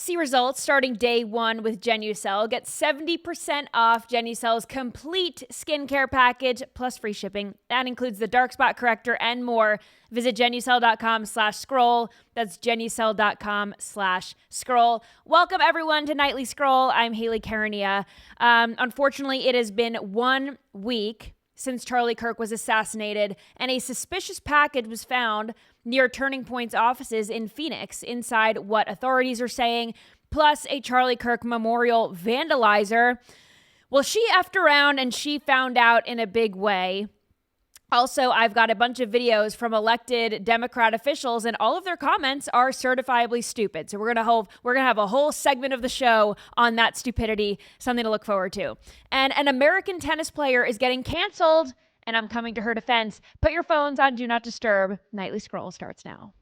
See results starting day one with Genucel. Get 70% off Genucel's complete skincare package plus free shipping. That includes the dark spot corrector and more. Visit Genucel.com/scroll. That's Genucel.com/scroll. Welcome everyone to Nightly Scroll. I'm Haley Karania. Unfortunately, it has been 1 week since Charlie Kirk was assassinated, and a suspicious package was found near Turning Point's offices in Phoenix, inside what authorities are saying, plus a Charlie Kirk memorial vandalizer. Well, she effed around and she found out in a big way. Also, I've got a bunch of videos from elected Democrat officials, and all of their comments are certifiably stupid. So we're gonna have a whole segment of the show on that stupidity, something to look forward to. And an American tennis player is getting canceled, and I'm coming to her defense. Put your phones on Do Not Disturb. Nightly Scroll starts now.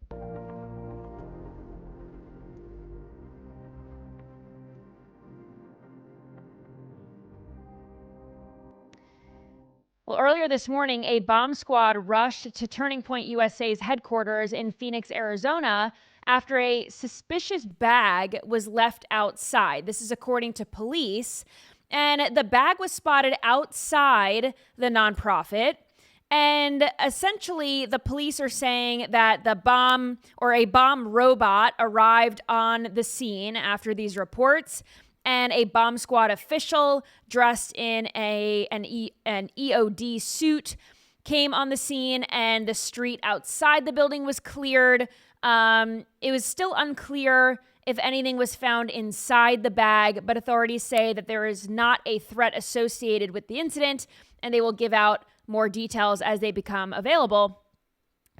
Well, earlier this morning, a bomb squad rushed to Turning Point USA's headquarters in Phoenix, Arizona, after a suspicious bag was left outside. This is according to police. And the bag was spotted outside the nonprofit. And essentially, the police are saying that the bomb or a bomb robot arrived on the scene after these reports. And a bomb squad official dressed in an EOD suit came on the scene, and the street outside the building was cleared. It was still unclear if anything was found inside the bag, but authorities say that there is not a threat associated with the incident, and they will give out more details as they become available.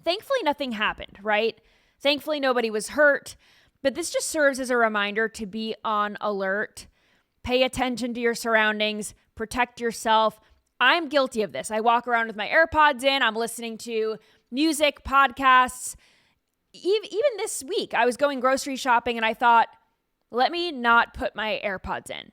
Thankfully, nothing happened, right? Thankfully, nobody was hurt. But this just serves as a reminder to be on alert. Pay attention to your surroundings. Protect yourself. I'm guilty of this. I walk around with my AirPods in. I'm listening to music, podcasts. Even this week, I was going grocery shopping and I thought, let me not put my AirPods in.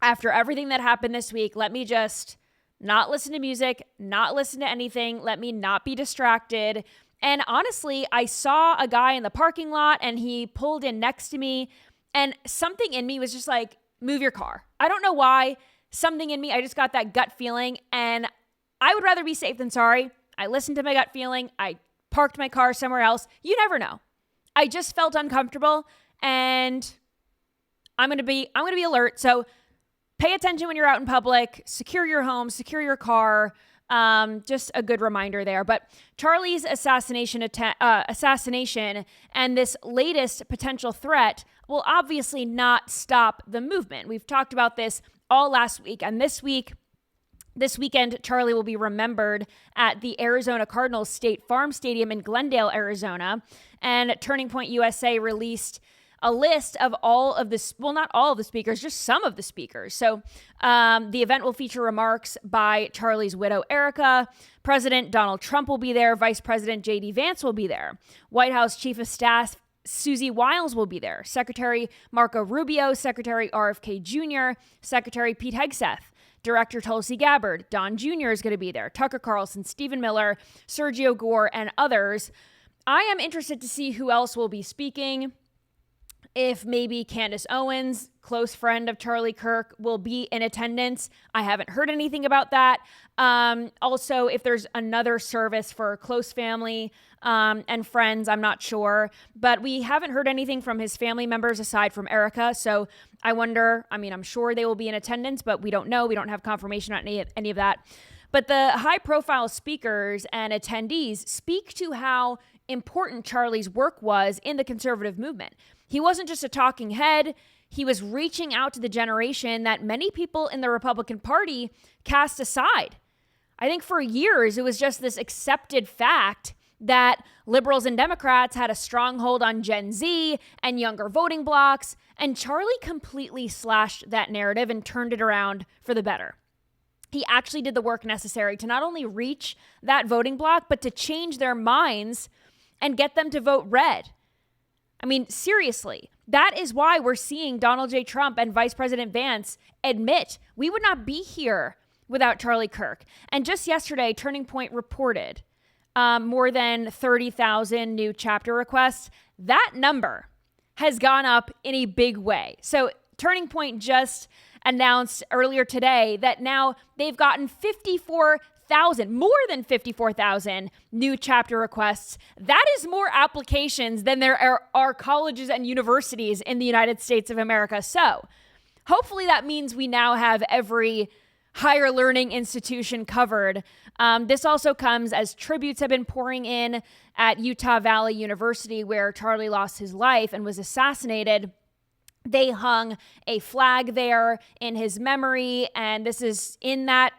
After everything that happened this week, let me just not listen to music, not listen to anything. Let me not be distracted. And honestly, I saw a guy in the parking lot and he pulled in next to me, and something in me was just like, move your car. I don't know why. Something in me, I just got that gut feeling, and I would rather be safe than sorry. I listened to my gut feeling. I parked my car somewhere else. You never know. I just felt uncomfortable, and I'm going to be alert. So pay attention when you're out in public. Secure your home, secure your car. Just a good reminder there. But Charlie's assassination and this latest potential threat will obviously not stop the movement. We've talked about this all last week. And this weekend, Charlie will be remembered at the Arizona Cardinals State Farm Stadium in Glendale, Arizona. And Turning Point USA released a list of all of the, well, not all of the speakers, just some of the speakers. So the event will feature remarks by Charlie's widow, Erica. President Donald Trump will be there. Vice President J.D. Vance will be there. White House Chief of Staff Susie Wiles will be there. Secretary Marco Rubio, Secretary RFK Jr., Secretary Pete Hegseth, Director Tulsi Gabbard, Don Jr. is going to be there, Tucker Carlson, Stephen Miller, Sergio Gore, and others. I am interested to see who else will be speaking. If maybe Candace Owens, close friend of Charlie Kirk, will be in attendance. I haven't heard anything about that. Also, if there's another service for close family and friends, I'm not sure. But we haven't heard anything from his family members aside from Erica. So I wonder, I'm sure they will be in attendance, but we don't know. We don't have confirmation on any of that. But the high-profile speakers and attendees speak to how important Charlie's work was in the conservative movement. He wasn't just a talking head. He was reaching out to the generation that many people in the Republican Party cast aside. I think for years, it was just this accepted fact that liberals and Democrats had a stronghold on Gen Z and younger voting blocs, and Charlie completely slashed that narrative and turned it around for the better. He actually did the work necessary to not only reach that voting bloc, but to change their minds and get them to vote red. Seriously, that is why we're seeing Donald J. Trump and Vice President Vance admit we would not be here without Charlie Kirk. And just yesterday, Turning Point reported more than 30,000 new chapter requests. That number has gone up in a big way. So Turning Point just announced earlier today that now they've gotten 54,000, more than 54,000 new chapter requests. That is more applications than there are colleges and universities in the United States of America. So hopefully that means we now have every higher learning institution covered. This also comes as tributes have been pouring in at Utah Valley University, where Charlie lost his life and was assassinated. They hung a flag there in his memory, and this is in that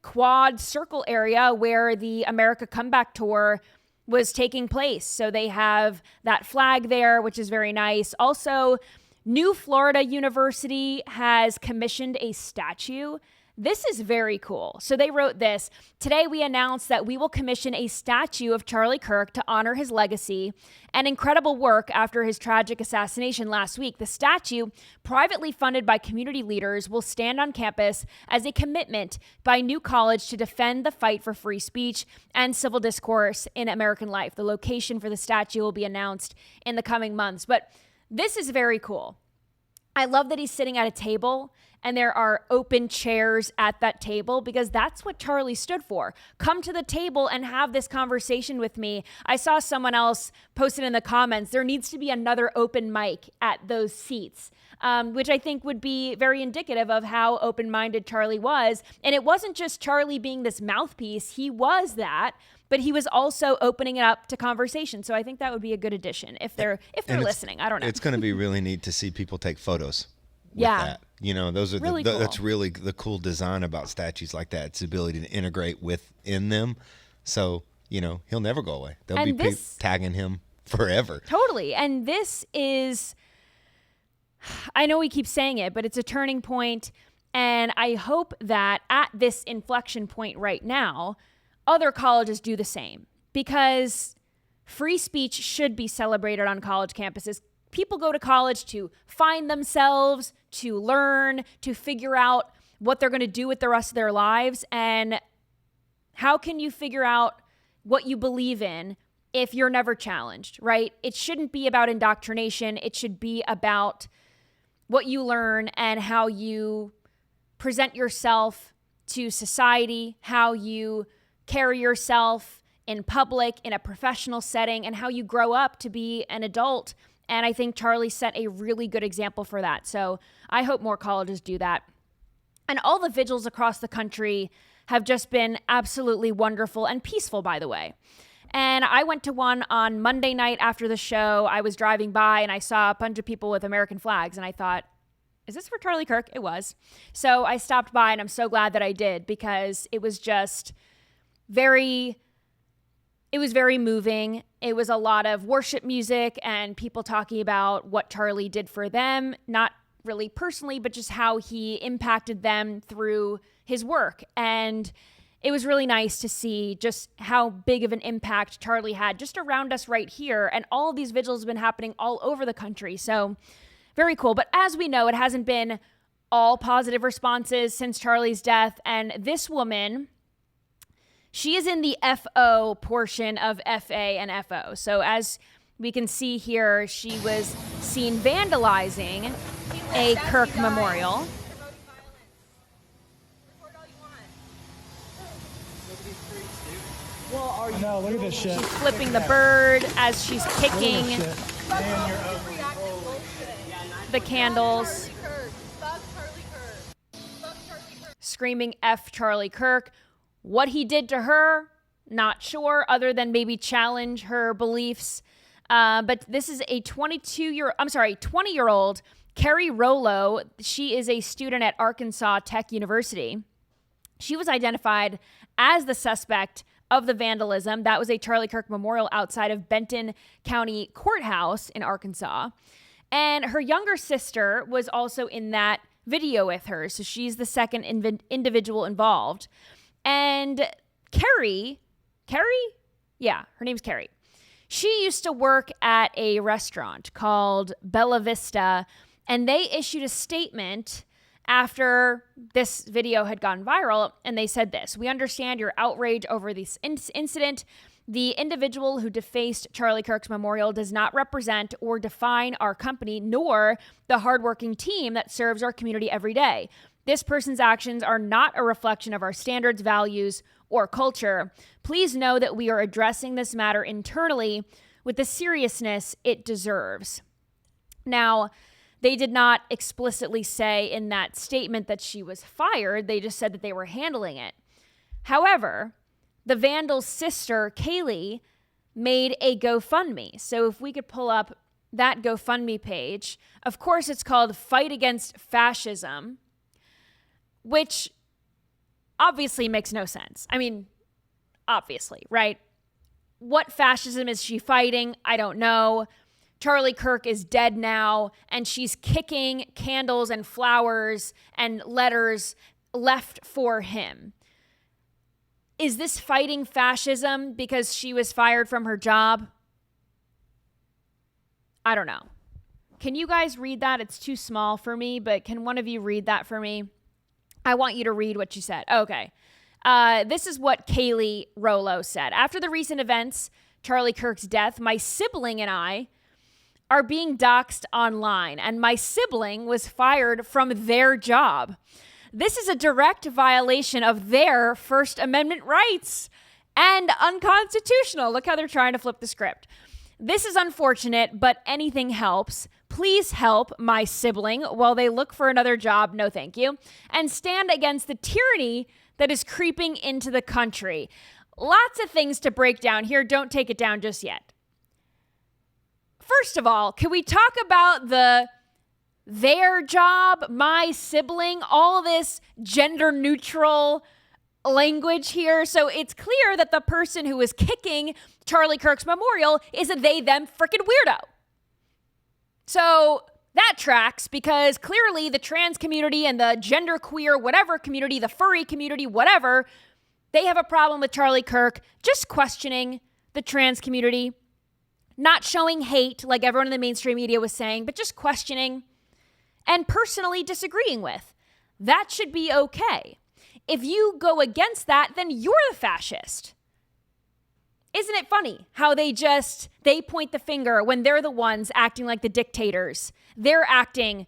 quad circle area where the America Comeback Tour was taking place. So they have that flag there, which is very nice. Also, New Florida University has commissioned a statue. This is very cool. So they wrote this: "Today we announced that we will commission a statue of Charlie Kirk to honor his legacy and incredible work after his tragic assassination last week. The statue, privately funded by community leaders, will stand on campus as a commitment by New College to defend the fight for free speech and civil discourse in American life. The location for the statue will be announced in the coming months." But this is very cool. I love that he's sitting at a table and there are open chairs at that table, because that's what Charlie stood for. Come to the table and have this conversation with me. I saw someone else posted in the comments, there needs to be another open mic at those seats, which I think would be very indicative of how open-minded Charlie was. And it wasn't just Charlie being this mouthpiece. He was that, but he was also opening it up to conversation. So I think that would be a good addition if they're listening. I don't know. It's going to be really neat to see people take photos with that. You know, those are really cool. That's really the cool design about statues like that. It's the ability to integrate within them. So, you know, he'll never go away. There'll be people tagging him forever. Totally. And this is, I know we keep saying it, but it's a turning point. And I hope that at this inflection point right now, other colleges do the same, because free speech should be celebrated on college campuses. People go to college to find themselves, to learn, to figure out what they're going to do with the rest of their lives. And how can you figure out what you believe in if you're never challenged, right? It shouldn't be about indoctrination. It should be about what you learn and how you present yourself to society, how you carry yourself in public, in a professional setting, and how you grow up to be an adult. And I think Charlie set a really good example for that. So I hope more colleges do that. And all the vigils across the country have just been absolutely wonderful and peaceful, by the way. And I went to one on Monday night after the show. I was driving by and I saw a bunch of people with American flags. And I thought, is this for Charlie Kirk? It was. So I stopped by, and I'm so glad that I did, because it was just very moving. It was a lot of worship music and people talking about what Charlie did for them, not really personally, but just how he impacted them through his work. And it was really nice to see just how big of an impact Charlie had just around us right here. And all of these vigils have been happening all over the country. So very cool. But as we know, it hasn't been all positive responses since Charlie's death. And this woman, she is in the FO portion of FA and FO. So as we can see here, she was seen vandalizing a Kirk memorial. No, look at this shit. She's flipping the bird as she's kicking the candles, screaming F Charlie Kirk. What he did to her, not sure, other than maybe challenge her beliefs. But this is a 20-year-old Carrie Rollo. She is a student at Arkansas Tech University. She was identified as the suspect of the vandalism. That was a Charlie Kirk memorial outside of Benton County Courthouse in Arkansas. And her younger sister was also in that video with her. So she's the second individual involved. And Carrie? Yeah, her name's Carrie. She used to work at a restaurant called Bella Vista, and they issued a statement after this video had gone viral, and they said this: "We understand your outrage over this incident. The individual who defaced Charlie Kirk's memorial does not represent or define our company, nor the hardworking team that serves our community every day. This person's actions are not a reflection of our standards, values, or culture. Please know that we are addressing this matter internally with the seriousness it deserves. Now, they did not explicitly say in that statement that she was fired. They just said that they were handling it. However, the vandal's sister, Kaylee, made a GoFundMe. So if we could pull up that GoFundMe page, of course it's called Fight Against Fascism, which obviously makes no sense. I mean, obviously, right? What fascism is she fighting? I don't know. Charlie Kirk is dead now, and she's kicking candles and flowers and letters left for him. Is this fighting fascism because she was fired from her job? I don't know. Can you guys read that? It's too small for me, but can one of you read that for me? I want you to read what she said. Okay. This is what Kaylee Rollo said. After the recent events, Charlie Kirk's death, my sibling and I are being doxxed online, and my sibling was fired from their job. This is a direct violation of their First Amendment rights and unconstitutional. Look how they're trying to flip the script. This is unfortunate, but anything helps. Please help my sibling while they look for another job. No, thank you. And stand against the tyranny that is creeping into the country. Lots of things to break down here. Don't take it down just yet. First of all, can we talk about their job, my sibling, all this gender neutral language here? So it's clear that the person who is kicking Charlie Kirk's memorial is a they, them freaking weirdo. So that tracks, because clearly the trans community and the gender queer, whatever community, the furry community, whatever, they have a problem with Charlie Kirk just questioning the trans community, not showing hate like everyone in the mainstream media was saying, but just questioning and personally disagreeing with. That should be okay. If you go against that, then you're the fascist. Isn't it funny how they point the finger when they're the ones acting like the dictators? They're acting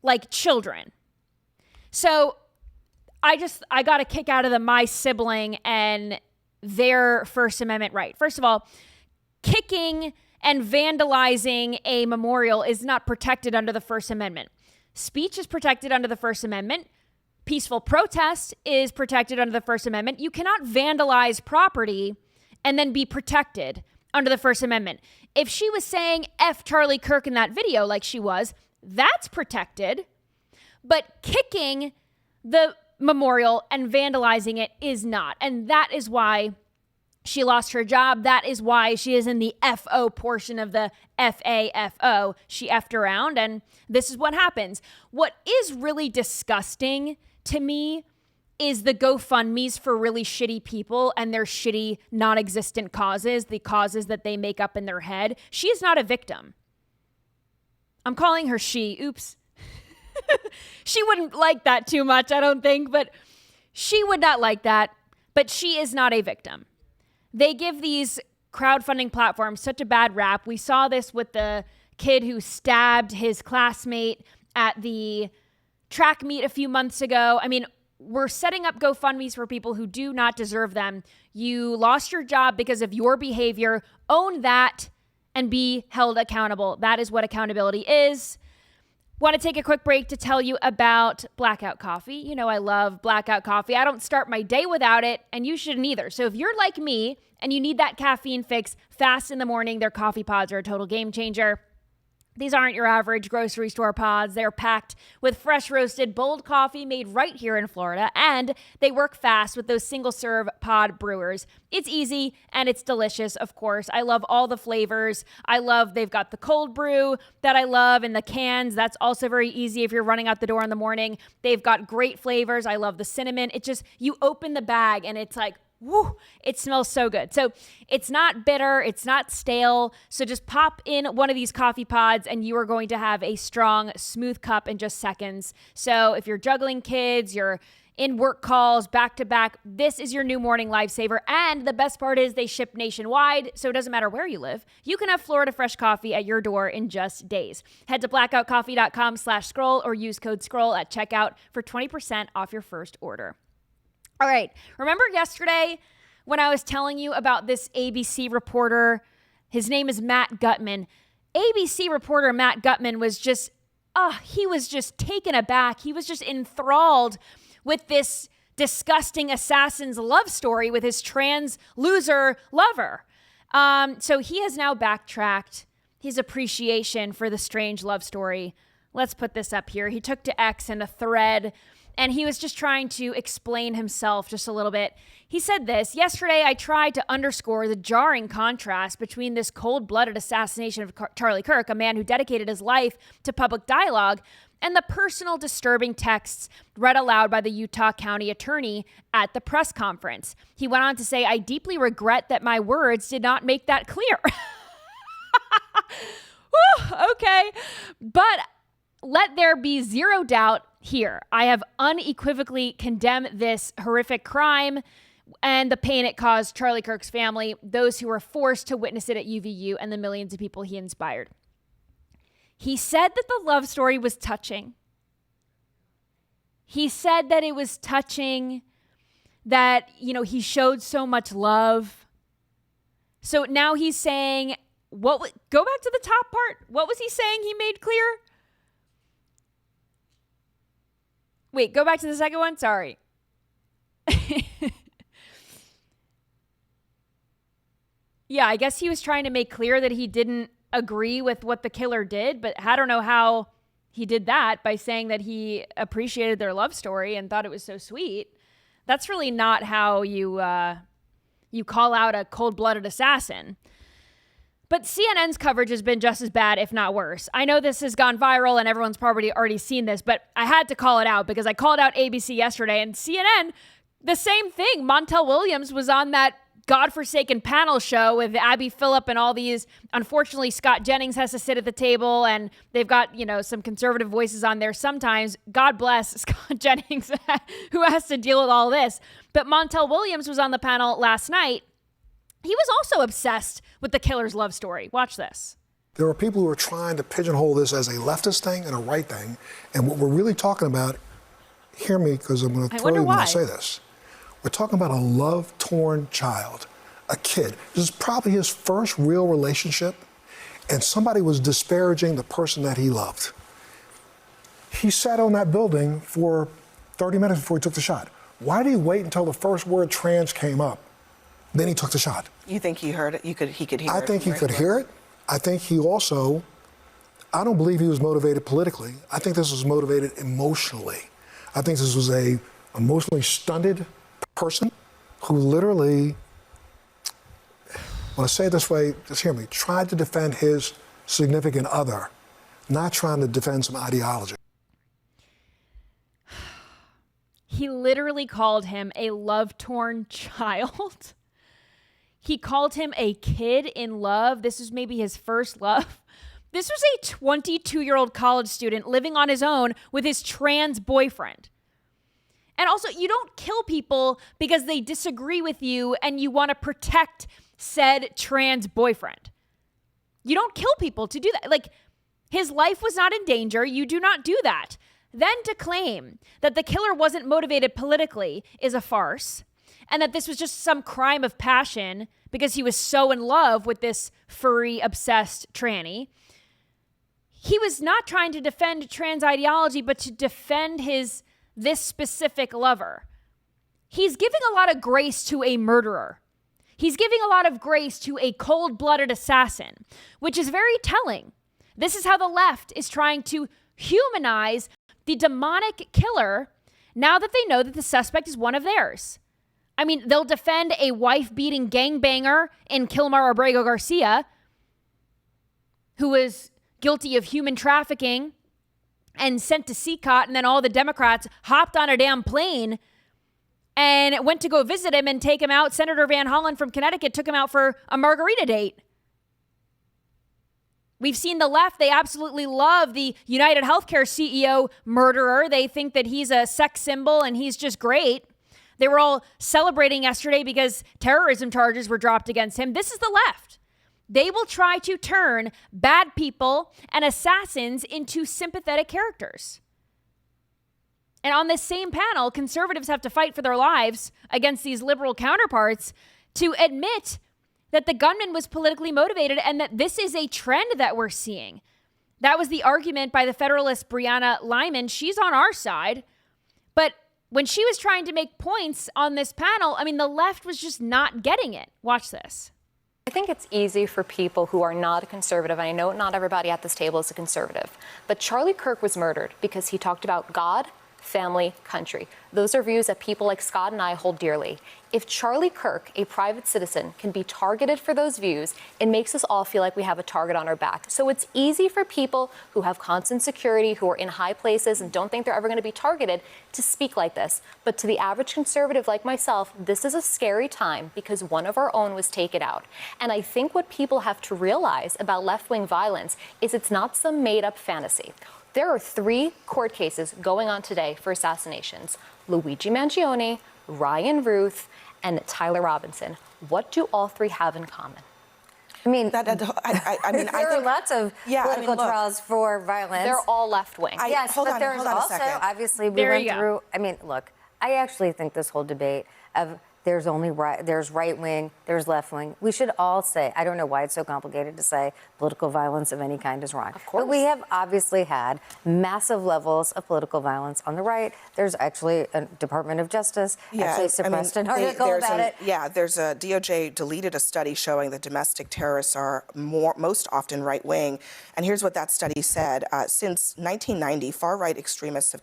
like children. So I got a kick out of my sibling and their First Amendment right. First of all, kicking and vandalizing a memorial is not protected under the First Amendment. Speech is protected under the First Amendment. Peaceful protest is protected under the First Amendment. You cannot vandalize property and then be protected under the First Amendment. If she was saying F Charlie Kirk in that video like she was, that's protected. But kicking the memorial and vandalizing it is not. And that is why she lost her job. That is why she is in the FO portion of the FAFO. She effed around, and this is what happens. What is really disgusting to me is the GoFundMes for really shitty people and their shitty non-existent causes, the causes that they make up in their head. She is not a victim. I'm calling her she. Oops. She wouldn't like that too much, I don't think, but she would not like that. But she is not a victim. They give these crowdfunding platforms such a bad rap. We saw this with the kid who stabbed his classmate at the track meet a few months ago. I mean, we're setting up GoFundMes for people who do not deserve them. You lost your job because of your behavior. Own that and be held accountable. That is what accountability is. Want to take a quick break to tell you about Blackout Coffee. You know I love Blackout Coffee. I don't start my day without it, and you shouldn't either. So if you're like me and you need that caffeine fix fast in the morning, their coffee pods are a total game changer. These aren't your average grocery store pods. They're packed with fresh roasted, bold coffee made right here in Florida, and they work fast with those single-serve pod brewers. It's easy, and it's delicious, of course. I love all the flavors. They've got the cold brew that I love in the cans. That's also very easy if you're running out the door in the morning. They've got great flavors. I love the cinnamon. You open the bag, and it's like, woo, it smells so good. So it's not bitter, it's not stale. So just pop in one of these coffee pods and you are going to have a strong, smooth cup in just seconds. So if you're juggling kids, you're in work calls, back to back. This is your new morning lifesaver. And the best part is they ship nationwide, so it doesn't matter where you live. You can have Florida Fresh coffee at your door in just days. Head to blackoutcoffee.com/scroll or use code scroll at checkout for 20% off your first order. All right. Remember yesterday when I was telling you about this ABC reporter? His name is Matt Gutman. ABC reporter Matt Gutman was just, he was just taken aback. He was just enthralled with this disgusting assassin's love story with his trans loser lover. So he has now backtracked his appreciation for the strange love story. Let's put this up here. He took to X in a thread, and he was just trying to explain himself just a little bit. He said this: yesterday, I tried to underscore the jarring contrast between this cold-blooded assassination of Charlie Kirk, a man who dedicated his life to public dialogue, and the personal disturbing texts read aloud by the Utah County attorney at the press conference. He went on to say, I deeply regret that my words did not make that clear. Whew, okay. But let there be zero doubt here. I have unequivocally condemned this horrific crime and the pain it caused Charlie Kirk's family, those who were forced to witness it at UVU, and the millions of people he inspired. He said that the love story was touching. He said that it was touching, that, he showed so much love. So now he's saying, go back to the top part. What was he saying he made clear? Wait, go back to the second one. Sorry. Yeah, I guess he was trying to make clear that he didn't agree with what the killer did, but I don't know how he did that by saying that he appreciated their love story and thought it was so sweet. That's really not how you call out a cold-blooded assassin. But CNN's coverage has been just as bad, if not worse. I know this has gone viral and everyone's probably already seen this, but I had to call it out because I called out ABC yesterday, and CNN, the same thing. Montel Williams was on that godforsaken panel show with Abby Phillip and all these. Unfortunately, Scott Jennings has to sit at the table, and they've got, some conservative voices on there sometimes. God bless Scott Jennings, who has to deal with all this. But Montel Williams was on the panel last night. He was also obsessed with the killer's love story. Watch this. There are people who are trying to pigeonhole this as a leftist thing and a right thing. And what we're really talking about, hear me because I'm going to throw you when I say this. We're talking about a love-torn child, a kid. This is probably his first real relationship, and somebody was disparaging the person that he loved. He sat on that building for 30 minutes before he took the shot. Why did he wait until the first word trans came up? Then he took the shot. You think he heard it? He could hear it? I think he could hear it. I think he also, I don't believe he was motivated politically. I think this was motivated emotionally. I think this was a emotionally stunted person who literally, when I say it this way, just hear me, tried to defend his significant other, not trying to defend some ideology. He literally called him a love-torn child. He called him a kid in love. This was maybe his first love. This was a 22-year-old college student living on his own with his trans boyfriend. And also, you don't kill people because they disagree with you and you want to protect said trans boyfriend. You don't kill people to do that. Like, his life was not in danger. You do not do that. Then to claim that the killer wasn't motivated politically is a farce, and that this was just some crime of passion because he was so in love with this furry, obsessed tranny. He was not trying to defend trans ideology, but to defend this specific lover. He's giving a lot of grace to a murderer. He's giving a lot of grace to a cold-blooded assassin, which is very telling. This is how the left is trying to humanize the demonic killer now that they know that the suspect is one of theirs. I mean, they'll defend a wife-beating gangbanger in Kilmar Abrego Garcia, who was guilty of human trafficking and sent to CCOT, and then all the Democrats hopped on a damn plane and went to go visit him and take him out. Senator Van Hollen from Connecticut took him out for a margarita date. We've seen the left, they absolutely love the United Healthcare CEO murderer. They think that he's a sex symbol and he's just great. They were all celebrating yesterday because terrorism charges were dropped against him. This is the left. They will try to turn bad people and assassins into sympathetic characters. And on this same panel, conservatives have to fight for their lives against these liberal counterparts to admit that the gunman was politically motivated and that this is a trend that we're seeing. That was the argument by the Federalist Brianna Lyman. She's on our side. But when she was trying to make points on this panel, I mean, the left was just not getting it. Watch this. I think it's easy for people who are not a conservative, and I know not everybody at this table is a conservative, but Charlie Kirk was murdered because he talked about God, family, country. Those are views that people like Scott and I hold dearly. If Charlie Kirk, a private citizen, can be targeted for those views, it makes us all feel like we have a target on our back. So it's easy for people who have constant security, who are in high places and don't think they're ever going to be targeted, to speak like this. But to the average conservative like myself, this is a scary time because one of our own was taken out. And I think what people have to realize about left-wing violence is it's not some made-up fantasy. There are 3 court cases going on today for assassinations: Luigi Mangione, Ryan Ruth, and Tyler Robinson. What do all 3 have in common? I mean, there are lots of political trials for violence. They're all left-wing. Yes, but there's also, obviously, we went through, I mean, look, I actually think this whole debate of there's right wing, there's left wing. We should all say, I don't know why it's so complicated to say political violence of any kind is wrong. Of course. But we have obviously had massive levels of political violence on the right. There's actually a Department of Justice actually suppressed an article about it. Yeah, there's a DOJ deleted a study showing that domestic terrorists are most often right wing. And here's what that study said. Since 1990, far-right extremists have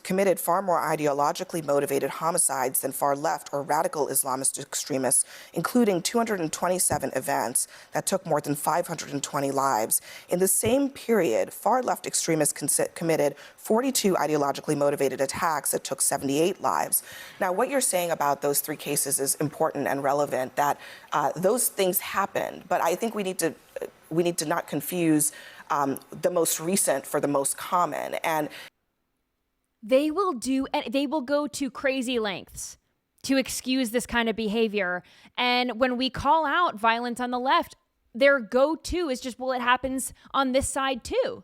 committed far more ideologically motivated homicides than far-left or radical Islamist extremists, including 227 events that took more than 520 lives. In the same period, far-left extremists committed 42 ideologically motivated attacks that took 78 lives. Now, what you're saying about those 3 cases is important and relevant, that those things happened, but I think we need to not confuse the most recent for the most common. And they will go to crazy lengths to excuse this kind of behavior. And when we call out violence on the left, their go-to is just, well, it happens on this side too,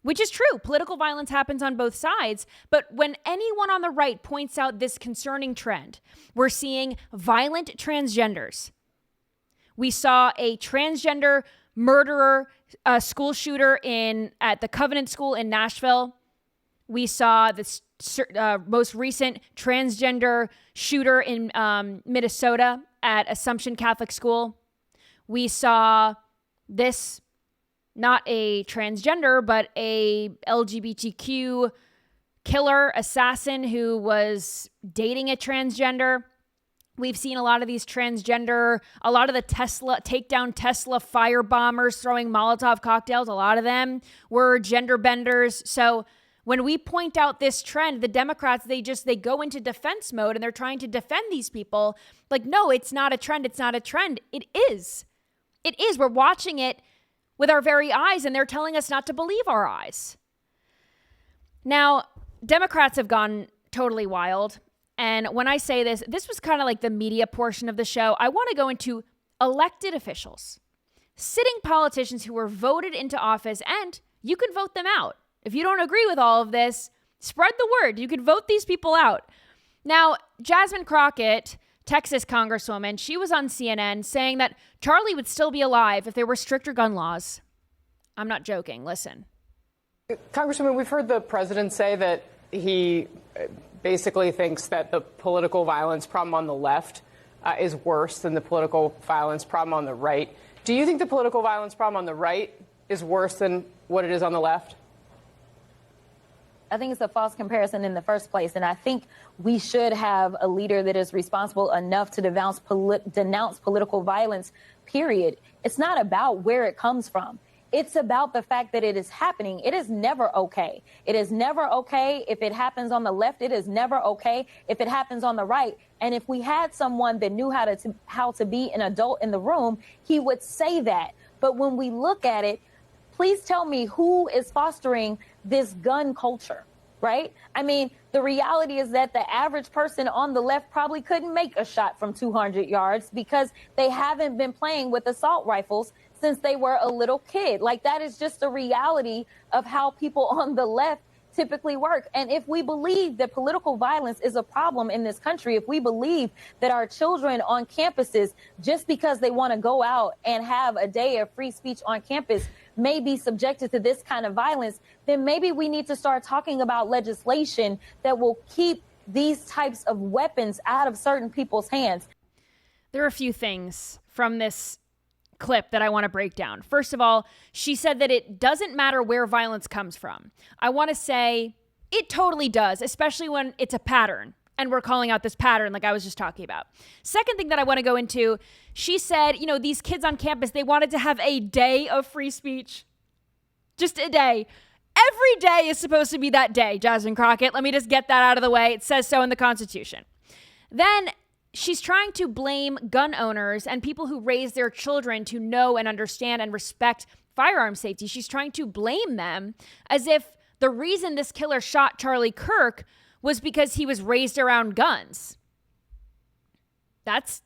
which is true. Political violence happens on both sides. But when anyone on the right points out this concerning trend, we're seeing violent transgenders. We saw a transgender murderer, school shooter at the Covenant School in Nashville. We saw this most recent transgender shooter in Minnesota at Assumption Catholic School. We saw this, not a transgender, but a LGBTQ killer assassin who was dating a transgender. We've seen a lot of these transgender, a lot of the takedown Tesla fire bombers throwing Molotov cocktails. A lot of them were gender benders. So when we point out this trend, the Democrats, they go into defense mode and they're trying to defend these people. Like, no, it's not a trend. It's not a trend. It is. It is. We're watching it with our very eyes and they're telling us not to believe our eyes. Now, Democrats have gone totally wild. And when I say this was kind of like the media portion of the show. I want to go into elected officials, sitting politicians who were voted into office, and you can vote them out. If you don't agree with all of this, spread the word. You can vote these people out. Now, Jasmine Crockett, Texas Congresswoman, she was on CNN saying that Charlie would still be alive if there were stricter gun laws. I'm not joking. Listen. Congresswoman, we've heard the president say that he basically thinks that the political violence problem on the left is worse than the political violence problem on the right. Do you think the political violence problem on the right is worse than what it is on the left? I think it's a false comparison in the first place. And I think we should have a leader that is responsible enough to denounce political violence, period. It's not about where it comes from. It's about the fact that it is happening. It is never okay. It is never okay if it happens on the left. It is never okay if it happens on the right. And if we had someone that knew how to be an adult in the room, he would say that. But when we look at it, please tell me who is fostering this gun culture, right? I mean, the reality is that the average person on the left probably couldn't make a shot from 200 yards because they haven't been playing with assault rifles since they were a little kid. Like, that is just the reality of how people on the left typically work. And if we believe that political violence is a problem in this country, if we believe that our children on campuses, just because they want to go out and have a day of free speech on campus, may be subjected to this kind of violence, then maybe we need to start talking about legislation that will keep these types of weapons out of certain people's hands. There are a few things from this clip that I want to break down. First of all, she said that it doesn't matter where violence comes from. I want to say it totally does, especially when it's a pattern. And we're calling out this pattern like I was just talking about. Second thing that I want to go into, she said, these kids on campus, they wanted to have a day of free speech. Just a day. Every day is supposed to be that day, Jasmine Crockett. Let me just get that out of the way. It says so in the Constitution. Then she's trying to blame gun owners and people who raise their children to know and understand and respect firearm safety. She's trying to blame them as if the reason this killer shot Charlie Kirk was because he was raised around guns. That's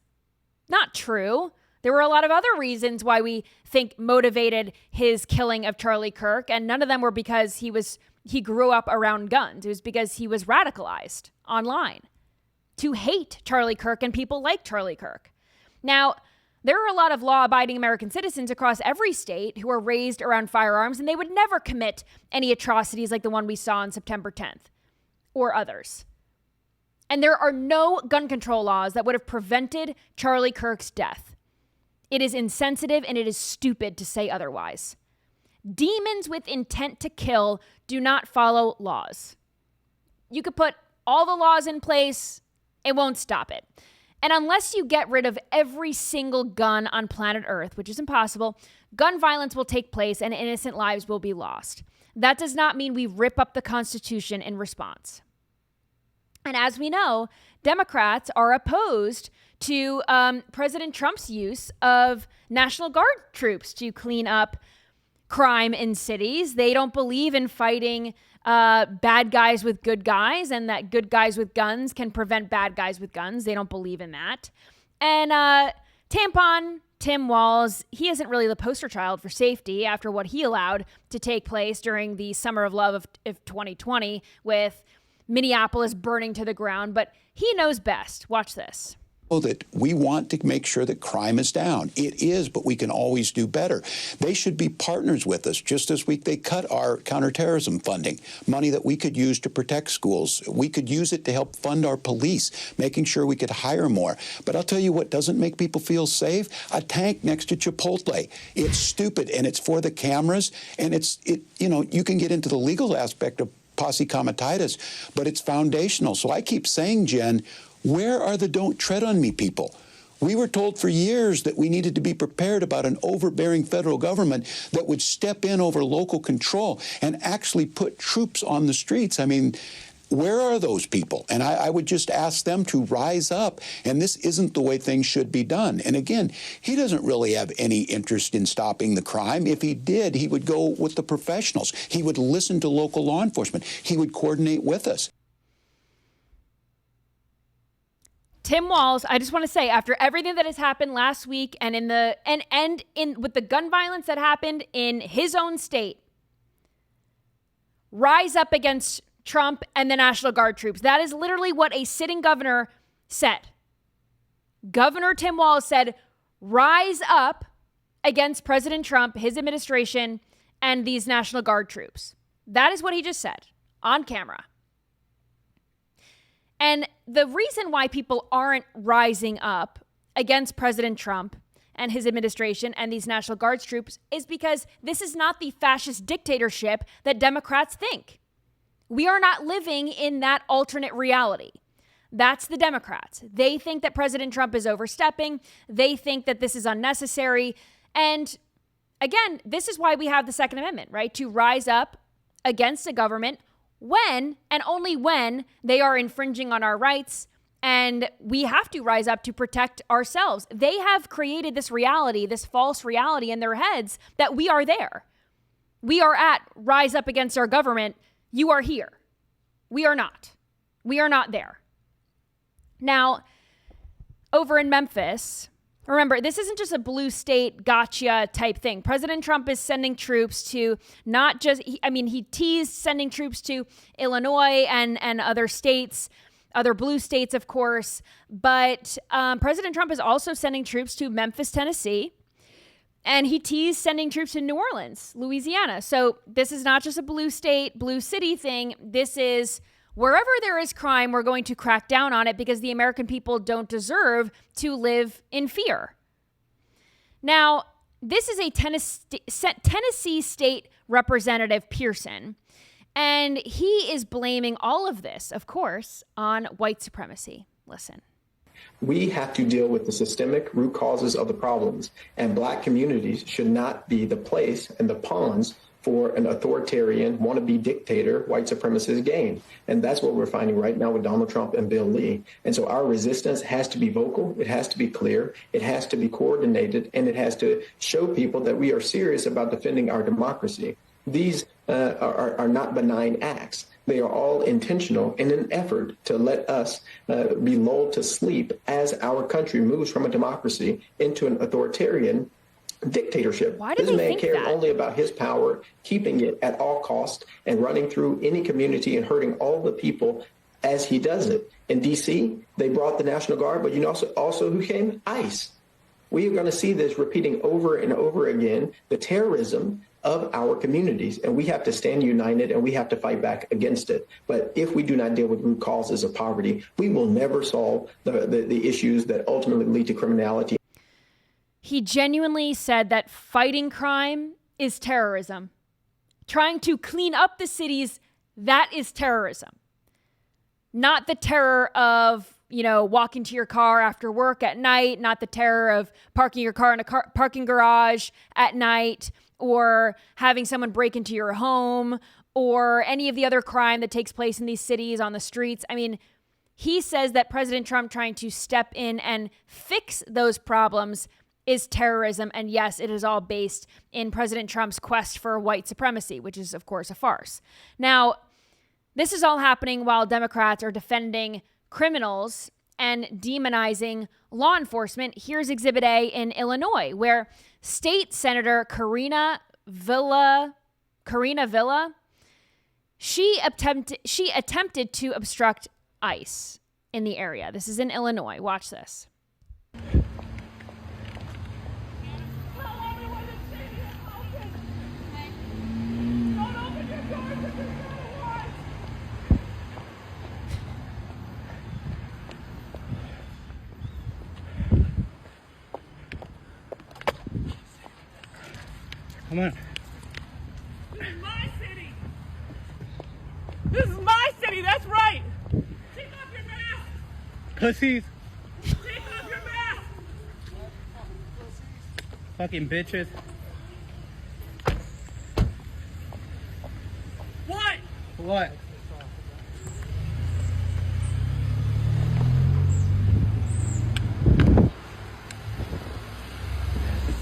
not true. There were a lot of other reasons why we think motivated his killing of Charlie Kirk, and none of them were because he grew up around guns. It was because he was radicalized online to hate Charlie Kirk and people like Charlie Kirk. Now, there are a lot of law-abiding American citizens across every state who are raised around firearms, and they would never commit any atrocities like the one we saw on September 10th or others. And there are no gun control laws that would have prevented Charlie Kirk's death. It is insensitive and it is stupid to say otherwise. Demons with intent to kill do not follow laws. You could put all the laws in place, it won't stop it. And unless you get rid of every single gun on planet Earth, which is impossible, gun violence will take place and innocent lives will be lost. That does not mean we rip up the Constitution in response. And as we know, Democrats are opposed to President Trump's use of National Guard troops to clean up crime in cities. They don't believe in fighting bad guys with good guys and that good guys with guns can prevent bad guys with guns. They don't believe in that. And Tim Walz, he isn't really the poster child for safety after what he allowed to take place during the Summer of Love of 2020 with Minneapolis burning to the ground, but he knows best. Watch this. That we want to make sure that crime is down. It is, but we can always do better. They should be partners with us. Just this week, they cut our counterterrorism funding, money that we could use to protect schools. We could use it to help fund our police, making sure we could hire more. But I'll tell you what doesn't make people feel safe? A tank next to Chipotle. It's stupid, and it's for the cameras, and you can get into the legal aspect of posse comitatus, but it's foundational. So I keep saying, Jen, where are the don't tread on me people? We were told for years that we needed to be prepared about an overbearing federal government that would step in over local control and actually put troops on the streets. I mean, where are those people? And I would just ask them to rise up. And this isn't the way things should be done. And again, he doesn't really have any interest in stopping the crime. If he did, he would go with the professionals. He would listen to local law enforcement. He would coordinate with us. Tim Walz, I just want to say, after everything that has happened last week and with the gun violence that happened in his own state, rise up against Trump and the National Guard troops. That is literally what a sitting governor said. Governor Tim Walz said, rise up against President Trump, his administration, and these National Guard troops. That is what he just said on camera. And the reason why people aren't rising up against President Trump and his administration and these National Guard troops is because this is not the fascist dictatorship that Democrats think. We are not living in that alternate reality. That's the Democrats. They think that President Trump is overstepping. They think that this is unnecessary. And again, this is why we have the Second Amendment, right? To rise up against a government when and only when they are infringing on our rights And we have to rise up to protect ourselves. They have created this reality, this false reality in their heads that we are there. We are at rise up against our government. You are here. We are not. We are not there. Now, over in Memphis, remember, this isn't just a blue state gotcha type thing. President Trump is sending troops to not just, he teased sending troops to Illinois and other states, other blue states, of course. But President Trump is also sending troops to Memphis, Tennessee. And he teased sending troops to New Orleans, Louisiana. So this is not just a blue state, blue city thing. This is wherever there is crime, we're going to crack down on it because the American people don't deserve to live in fear. Now, this is a Tennessee State Representative Pearson. And he is blaming all of this, of course, on white supremacy. Listen. We have to deal with the systemic root causes of the problems, and Black communities should not be the place and the pawns for an authoritarian, wannabe dictator, white supremacist game. And that's what we're finding right now with Donald Trump and Bill Lee. And so our resistance has to be vocal, it has to be clear, it has to be coordinated, and it has to show people that we are serious about defending our democracy. These are not benign acts. They are all intentional in an effort to let us be lulled to sleep as our country moves from a democracy into an authoritarian dictatorship. Why do this they man think cares that? only about his power, keeping it at all costs, and running through any community and hurting all the people as he does it. In D.C., they brought the National Guard, but you know also who came? ICE. We are going to see this repeating over and over again, the terrorism of our communities, and we have to stand united and we have to fight back against it. But if we do not deal with root causes of poverty, we will never solve the issues that ultimately lead to criminality. He genuinely said that fighting crime is terrorism. Trying to clean up the cities, that is terrorism. Not the terror of, walking to your car after work at night, not the terror of parking your car in a parking garage at night, or having someone break into your home, or any of the other crime that takes place in these cities on the streets. I mean, he says that President Trump trying to step in and fix those problems is terrorism. And yes, it is all based in President Trump's quest for white supremacy, which is, of course, a farce. Now, this is all happening while Democrats are defending criminals and demonizing law enforcement. Here's Exhibit A in Illinois, where State Senator Karina Villa, she attempted to obstruct ICE in the area. This is in Illinois. Watch this. Come on. This is my city. This is my city, that's right. Take off your mask. Pussies. Take off your mask. Fucking bitches. What? What?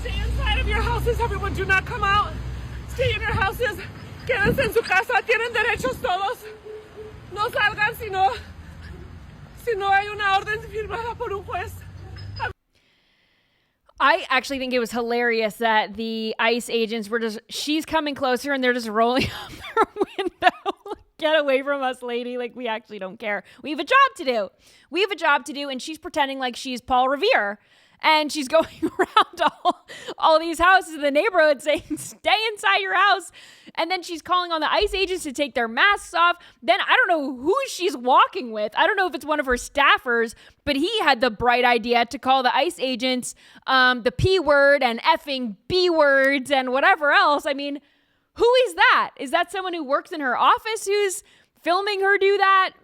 Stay inside of your houses, everyone. Do not come out. Stay in your houses. Quédense en su casa. Tienen derechos todos. No salgan si no hay una orden firmada por un juez. I actually think it was hilarious that the ICE agents were she's coming closer and they're just rolling up their window. Get away from us, lady. Like, we actually don't care. We have a job to do. And she's pretending like she's Paul Revere. And she's going around all these houses in the neighborhood saying, stay inside your house. And then she's calling on the ICE agents to take their masks off. Then I don't know who she's walking with. I don't know if it's one of her staffers, but he had the bright idea to call the ICE agents the P word and effing B words and whatever else. I mean, who is that? Is that someone who works in her office who's filming her do that?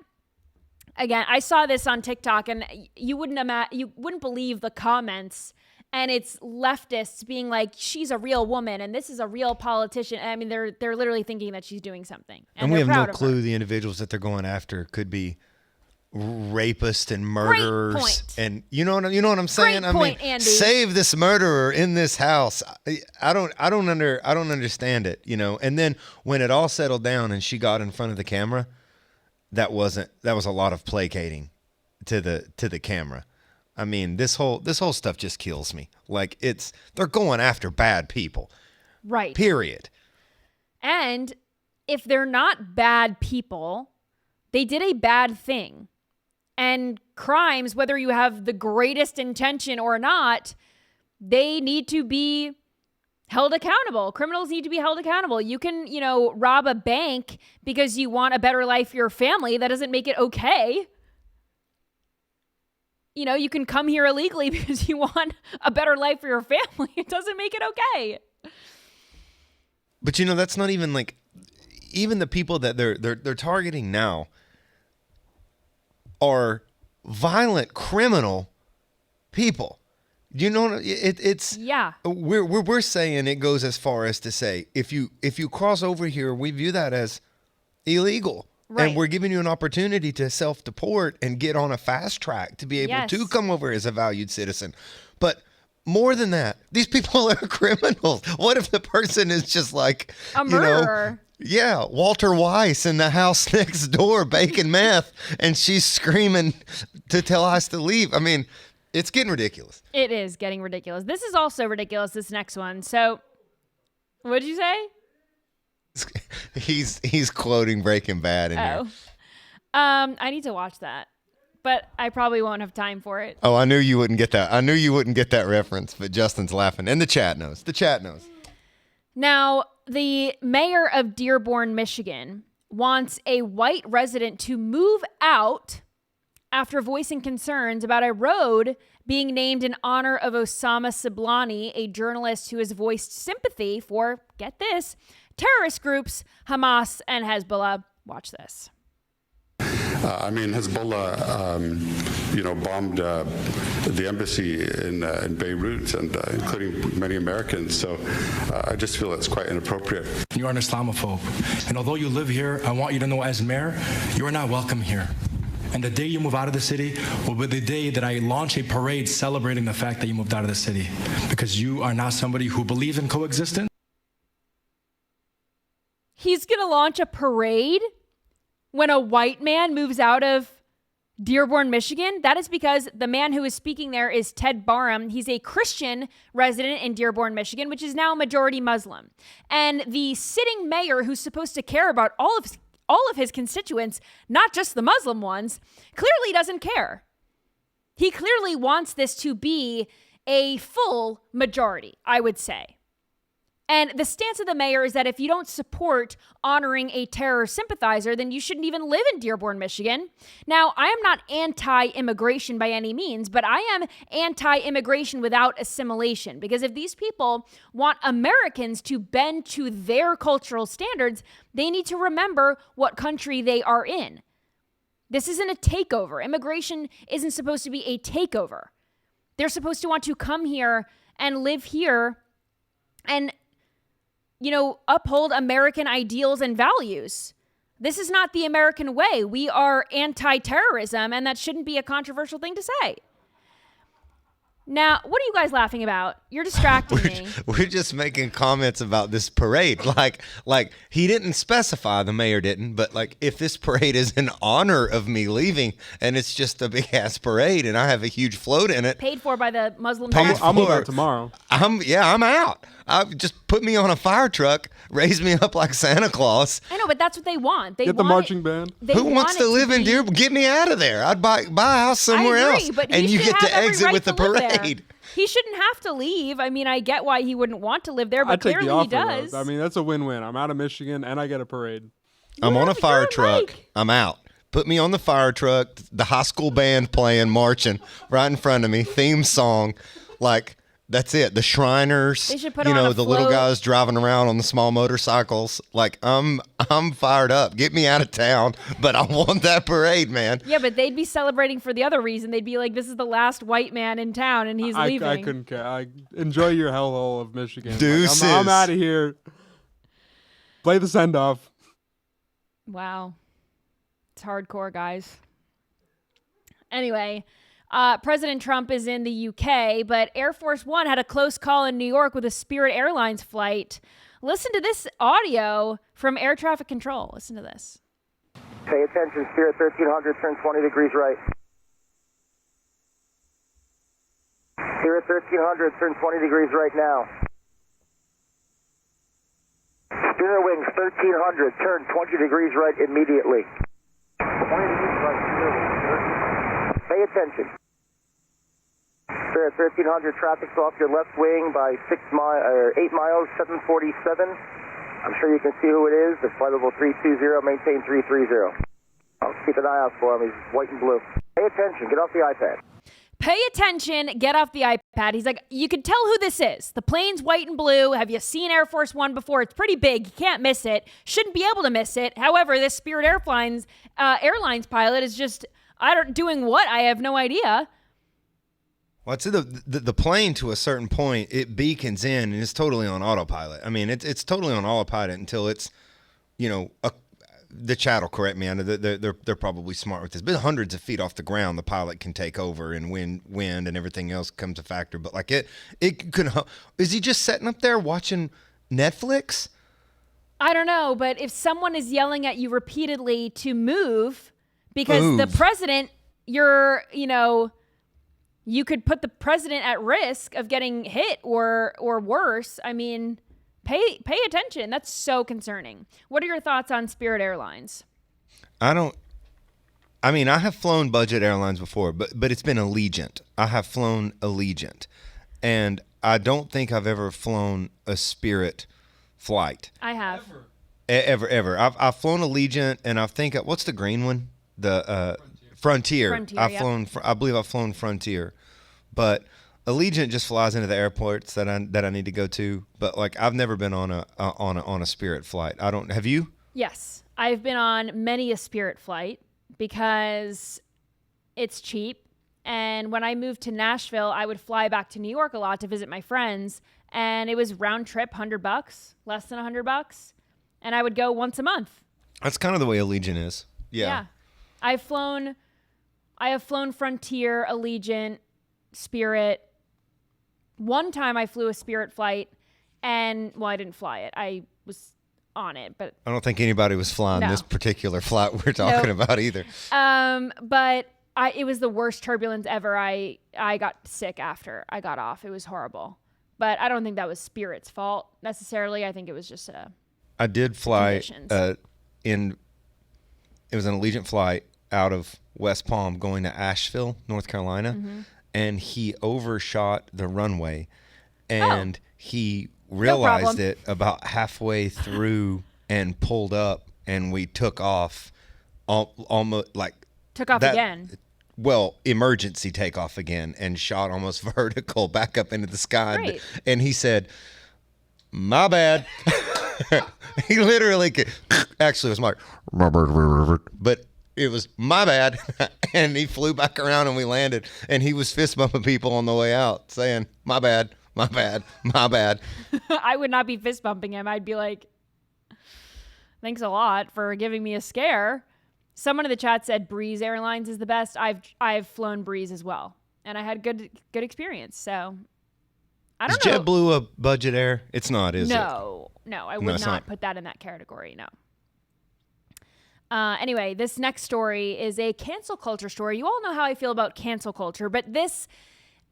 Again, I saw this on TikTok, and you wouldn't believe the comments, and it's leftists being like, "She's a real woman, and this is a real politician." I mean, they're literally thinking that she's doing something, and we have no clue the individuals that they're going after could be rapists and murderers. And you know what I'm saying? Great point, Andy. Save this murderer in this house. I don't understand it, you know. And then when it all settled down and she got in front of the camera, that was a lot of placating to the camera. I mean, this whole stuff just kills me. Like, they're going after bad people. Right. Period. And if they're not bad people, they did a bad thing. And crimes, whether you have the greatest intention or not, they need to be held accountable. Criminals need to be held accountable. You can, rob a bank because you want a better life for your family. That doesn't make it okay. You can come here illegally because you want a better life for your family. It doesn't make it okay. But that's not even like, even the people that they're targeting now are violent criminal people. It's yeah. We're saying it goes as far as to say if you cross over here, we view that as illegal. Right. And we're giving you an opportunity to self-deport and get on a fast track to be able to come over as a valued citizen. But more than that, these people are criminals. What if the person is just like a murderer? Walter Weiss in the house next door baking meth, and she's screaming to tell us to leave. I mean, it's getting ridiculous. It is getting ridiculous. This is also ridiculous, this next one. So, what did you say? He's quoting Breaking Bad in here. I need to watch that, but I probably won't have time for it. Oh, I knew you wouldn't get that. I knew you wouldn't get that reference, but Justin's laughing. And the chat knows. The chat knows. Now, the mayor of Dearborn, Michigan, wants a white resident to move out after voicing concerns about a road being named in honor of Osama Siblani, a journalist who has voiced sympathy for, get this, terrorist groups Hamas and Hezbollah. Watch this. Hezbollah, bombed the embassy in Beirut, and including many Americans. So I just feel it's quite inappropriate. You are an Islamophobe, and although you live here, I want you to know, as mayor, you are not welcome here. And the day you move out of the city will be the day that I launch a parade celebrating the fact that you moved out of the city, because you are not somebody who believes in coexistence. He's going to launch a parade when a white man moves out of Dearborn, Michigan. That is because the man who is speaking there is Ted Barham. He's a Christian resident in Dearborn, Michigan, which is now majority Muslim. And the sitting mayor, who's supposed to care about all of his constituents, not just the Muslim ones, clearly doesn't care. He clearly wants this to be a full majority, I would say. And the stance of the mayor is that if you don't support honoring a terror sympathizer, then you shouldn't even live in Dearborn, Michigan. Now, I am not anti-immigration by any means, but I am anti-immigration without assimilation. Because if these people want Americans to bend to their cultural standards, they need to remember what country they are in. This isn't a takeover. Immigration isn't supposed to be a takeover. They're supposed to want to come here and live here and uphold American ideals and values. This is not the American way. We are anti-terrorism, and that shouldn't be a controversial thing to say. Now, what are you guys laughing about? You're distracting me. We're just making comments about this parade. Like he didn't specify, the mayor didn't, but like if this parade is in honor of me leaving and it's just a big ass parade and I have a huge float in it. Paid for by the Muslim I'll move out tomorrow. I'm out. Just put me on a fire truck, raise me up like Santa Claus. I know, but that's what they want. They Get the marching band. Who wants to live in Dearborn? Get me out of there. I'd buy a house somewhere else. And you get to exit with the parade. He shouldn't have to leave. I mean, I get why he wouldn't want to live there, but clearly he does. Though. I mean, that's a win-win. I'm out of Michigan and I get a parade. I'm on a fire truck. I'm out. Put me on the fire truck. The high school band playing, marching right in front of me. Theme song. Like, that's it. The Shriners, they should put on a the float. little guys driving around on the small motorcycles. Like, I'm fired up. Get me out of town, but I want that parade, man. Yeah, but they'd be celebrating for the other reason. They'd be like, this is the last white man in town, and he's leaving. I couldn't care. Enjoy your hellhole of Michigan. Deuces. I'm out of here. Play the send-off. Wow. It's hardcore, guys. Anyway, President Trump is in the UK, but Air Force One had a close call in New York with a Spirit Airlines flight. Listen to this audio from air traffic control. Listen to this. Pay attention, Spirit 1300, turn 20 degrees right. Spirit 1300, turn 20 degrees right now. Spirit Wings 1300, turn 20 degrees right immediately. 20 degrees right, Pay attention. Spirit 1300, traffic's off your left wing by 8 miles, 747. I'm sure you can see who it is. The flight level 320, maintain 330. I'll keep an eye out for him. He's white and blue. Pay attention. Get off the iPad. Pay attention. Get off the iPad. He's like, you can tell who this is. The plane's white and blue. Have you seen Air Force One before? It's pretty big. You can't miss it. Shouldn't be able to miss it. However, this Spirit Airlines pilot is just doing what? I have no idea. Well, it's the plane to a certain point, it beacons in and it's totally on autopilot. I mean, it's totally on autopilot until it's, the chat will correct me. I know they're probably smart with this, but hundreds of feet off the ground, the pilot can take over and wind and everything else comes a factor. But like it could. Is he just sitting up there watching Netflix? I don't know, but if someone is yelling at you repeatedly to move because the president, you could put the president at risk of getting hit or worse. I mean, pay attention. That's so concerning. What are your thoughts on Spirit Airlines? I have flown budget airlines before, but it's been Allegiant. I have flown Allegiant, and I don't think I've ever flown a Spirit flight. I have. Ever. I've flown Allegiant, and I think, what's the green one? The Frontier. I believe I've flown Frontier, but Allegiant just flies into the airports that I need to go to. But like I've never been on a Spirit flight. Have you? Yes, I've been on many a Spirit flight because it's cheap. And when I moved to Nashville, I would fly back to New York a lot to visit my friends, and it was round trip $100, less than $100, and I would go once a month. That's kind of the way Allegiant is. Yeah. I have flown Frontier, Allegiant, Spirit. One time I flew a Spirit flight and, I didn't fly it. I was on it, but I don't think anybody was flying this particular flight we're talking about either. But it was the worst turbulence ever. I got sick after I got off. It was horrible. But I don't think that was Spirit's fault necessarily. I think it was just I did fly it was an Allegiant flight out of West Palm going to Asheville, North Carolina, and he overshot the runway, and he realized it about halfway through and pulled up, and we took off almost like took off again. Well, emergency takeoff again, and shot almost vertical back up into the sky. Great. And he said, "My bad." He literally actually was like, but it was my bad. And he flew back around and we landed, and he was fist bumping people on the way out saying, my bad, my bad, my bad. I would not be fist bumping him. I'd be like, thanks a lot for giving me a scare. Someone in the chat said Breeze Airlines is the best. I've flown Breeze as well, and I had good experience. So I don't know. Is JetBlue a budget air? It's not, is it? No, I would not put that in that category. No. Anyway, this next story is a cancel culture story. You all know how I feel about cancel culture, but this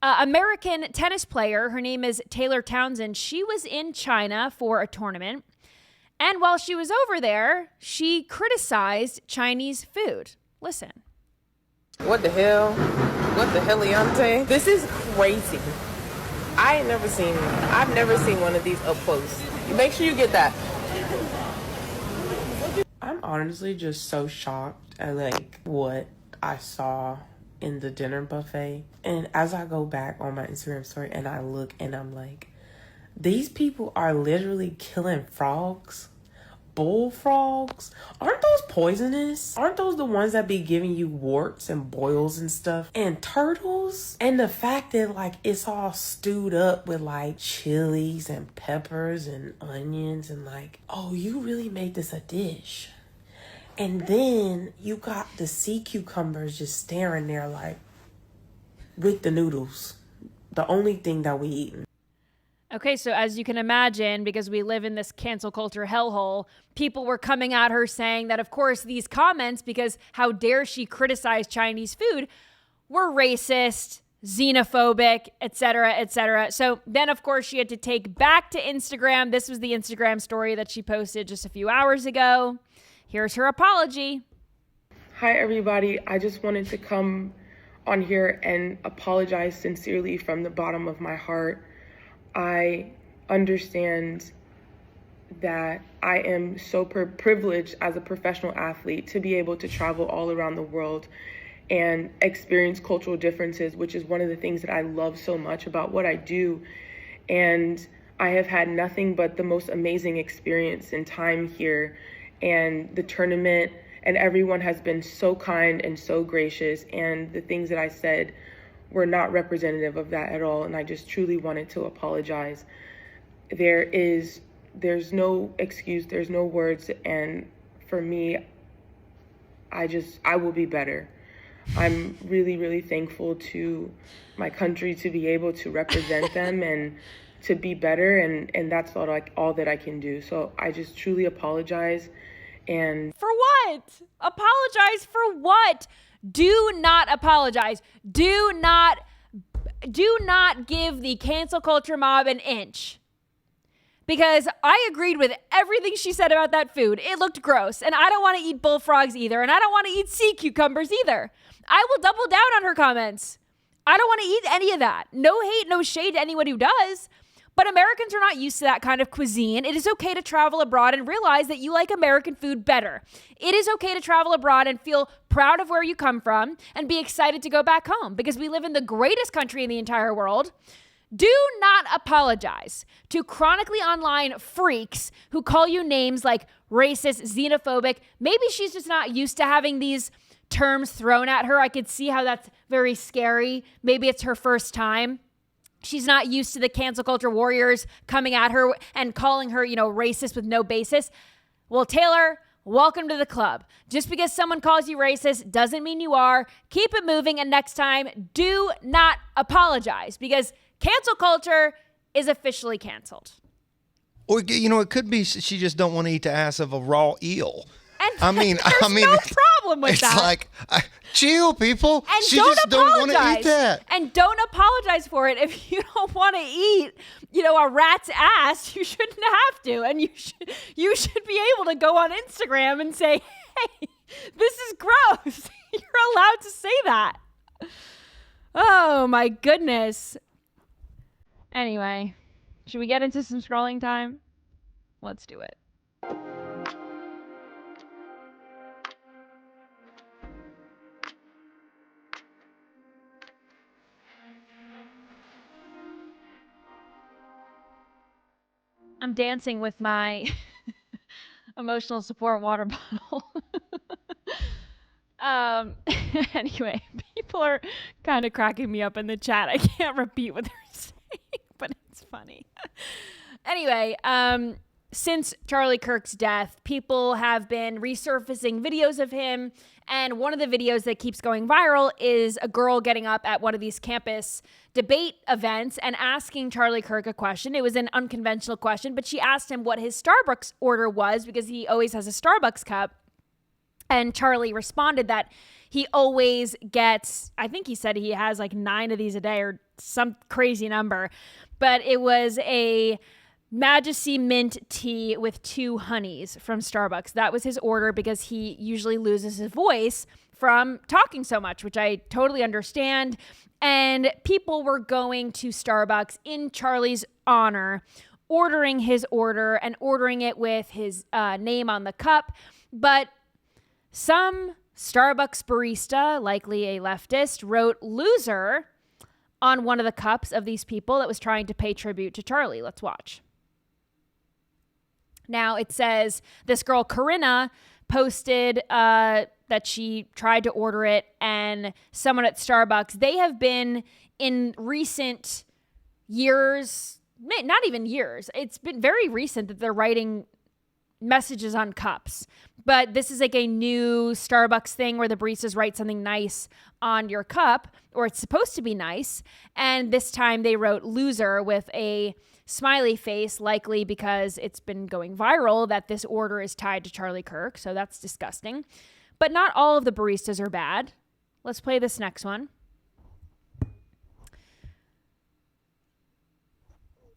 American tennis player, her name is Taylor Townsend. She was in China for a tournament. And while she was over there, she criticized Chinese food. Listen. What the hell? What the heliante? This is crazy. I've never seen one of these up close. Make sure you get that. I'm honestly just so shocked at like what I saw in the dinner buffet. And as I go back on my Instagram story and I look and I'm like, these people are literally killing frogs. Bullfrogs? Aren't those poisonous? Aren't those the ones that be giving you warts and boils and stuff? And turtles? And the fact that like it's all stewed up with like chilies and peppers and onions and like, oh, you really made this a dish. And then you got the sea cucumbers just staring there like, with the noodles. The only thing that we eating. Okay, so as you can imagine, because we live in this cancel culture hellhole, people were coming at her saying that, of course, these comments, because how dare she criticize Chinese food, were racist, xenophobic, etc., etc. So then, of course, she had to take back to Instagram. This was the Instagram story that she posted just a few hours ago. Here's her apology. Hi, everybody. I just wanted to come on here and apologize sincerely from the bottom of my heart. I understand that I am so privileged as a professional athlete to be able to travel all around the world and experience cultural differences, which is one of the things that I love so much about what I do. And I have had nothing but the most amazing experience and time here. And the tournament and everyone has been so kind and so gracious. And the things that I said were not representative of that at all. And I just truly wanted to apologize. There's no excuse, there's no words. And for me, I will be better. I'm really, really thankful to my country to be able to represent them and to be better. And that's all that I can do. So I just truly apologize. And for what? Apologize for what? Do not apologize. Do not give the cancel culture mob an inch. Because I agreed with everything she said about that food. It looked gross. And I don't want to eat bullfrogs either. And I don't want to eat sea cucumbers either. I will double down on her comments. I don't want to eat any of that. No hate, no shade to anyone who does. But Americans are not used to that kind of cuisine. It is okay to travel abroad and realize that you like American food better. It is okay to travel abroad and feel proud of where you come from and be excited to go back home because we live in the greatest country in the entire world. Do not apologize to chronically online freaks who call you names like racist, xenophobic. Maybe she's just not used to having these terms thrown at her. I could see how that's very scary. Maybe it's her first time. She's not used to the cancel culture warriors coming at her and calling her, racist with no basis. Well, Taylor, welcome to the club. Just because someone calls you racist doesn't mean you are. Keep it moving. And next time, do not apologize because cancel culture is officially canceled. Or, it could be she just don't want to eat the ass of a raw eel. And there's no problem with that. It's like, chill, people. And she don't just apologize. don't want to eat that. And don't apologize for it. If you don't want to eat, a rat's ass, you shouldn't have to. And you should be able to go on Instagram and say, hey, this is gross. You're allowed to say that. Oh, my goodness. Anyway, should we get into some scrolling time? Let's do it. I'm dancing with my emotional support water bottle. Anyway, people are kind of cracking me up in the chat. I can't repeat what they're saying, but it's funny. Anyway, since Charlie Kirk's death, people have been resurfacing videos of him. And one of the videos that keeps going viral is a girl getting up at one of these campus debate events and asking Charlie Kirk a question. It was an unconventional question, but she asked him what his Starbucks order was because he always has a Starbucks cup. And Charlie responded that he always gets, I think he said he has like 9 of these a day or some crazy number, but it was a Majesty mint tea with 2 honeys from Starbucks. That was his order because he usually loses his voice from talking so much, which I totally understand. And people were going to Starbucks in Charlie's honor, ordering his order and ordering it with his name on the cup. But some Starbucks barista, likely a leftist, wrote loser on one of the cups of these people that was trying to pay tribute to Charlie. Let's watch. Now it says this girl, Corinna, posted that she tried to order it, and someone at Starbucks, they have been in recent years, not even years, it's been very recent that they're writing messages on cups. But this is like a new Starbucks thing where the baristas write something nice on your cup, or it's supposed to be nice. And this time they wrote loser with a smiley face, likely because it's been going viral that this order is tied to Charlie Kirk. So that's disgusting. But not all of the baristas are bad. Let's play this next one.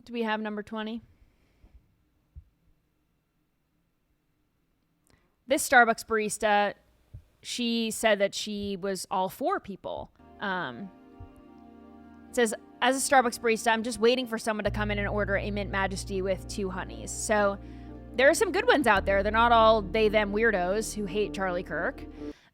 Do we have number 20? This Starbucks barista, she said that she was all for people. It says, as a Starbucks barista, I'm just waiting for someone to come in and order a Mint Majesty with 2 honeys. So there are some good ones out there. They're not all they, them weirdos who hate Charlie Kirk.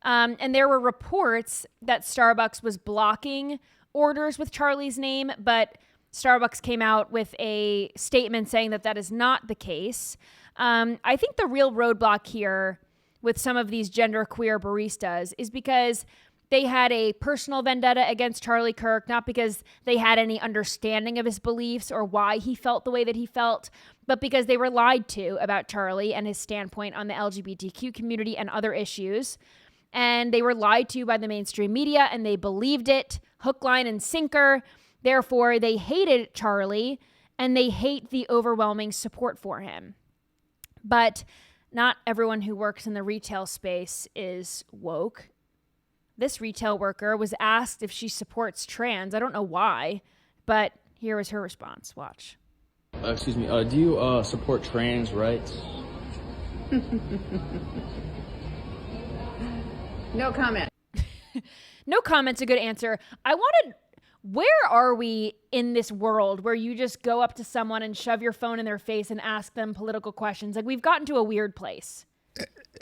And there were reports that Starbucks was blocking orders with Charlie's name, but Starbucks came out with a statement saying that that is not the case. I think the real roadblock here with some of these genderqueer baristas is because they had a personal vendetta against Charlie Kirk, not because they had any understanding of his beliefs or why he felt the way that he felt, but because they were lied to about Charlie and his standpoint on the LGBTQ community and other issues. And they were lied to by the mainstream media, and they believed it, hook, line, and sinker. Therefore, they hated Charlie, and they hate the overwhelming support for him. But not everyone who works in the retail space is woke. This retail worker was asked if she supports trans. I don't know why, but here was her response. Watch. Excuse me, do you support trans rights? No comment. No comment's a good answer. Where are we in this world where you just go up to someone and shove your phone in their face and ask them political questions? Like, we've gotten to a weird place.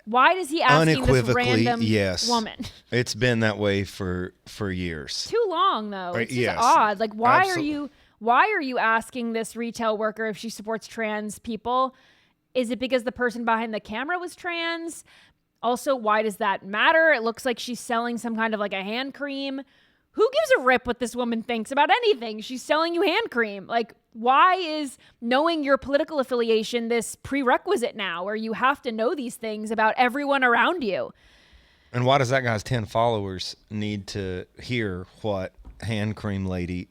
Why does he ask this random woman? It's been that way for years. Too long, though. It's just odd. Like, why are you asking this retail worker if she supports trans people? Is it because the person behind the camera was trans? Also, why does that matter? It looks like she's selling some kind of like a hand cream. Who gives a rip what this woman thinks about anything? She's selling you hand cream. Like, why is knowing your political affiliation this prerequisite now where you have to know these things about everyone around you? And why does that guy's 10 followers need to hear what hand cream lady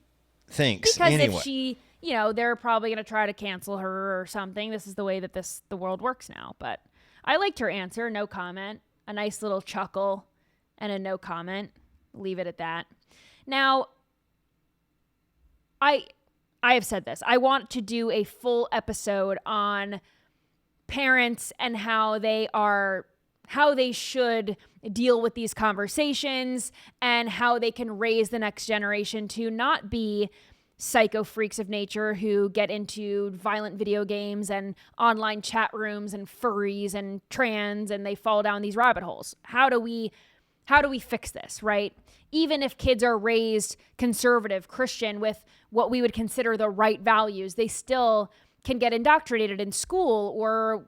thinks because anyway? If she, they're probably going to try to cancel her or something. This is the way that the world works now. But I liked her answer. No comment. A nice little chuckle and a no comment. Leave it at that. Now, I have said this. I want to do a full episode on parents and how they should deal with these conversations and how they can raise the next generation to not be psycho freaks of nature who get into violent video games and online chat rooms and furries and trans, and they fall down these rabbit holes. How do we fix this, right? Even if kids are raised conservative, Christian, with what we would consider the right values, they still can get indoctrinated in school or,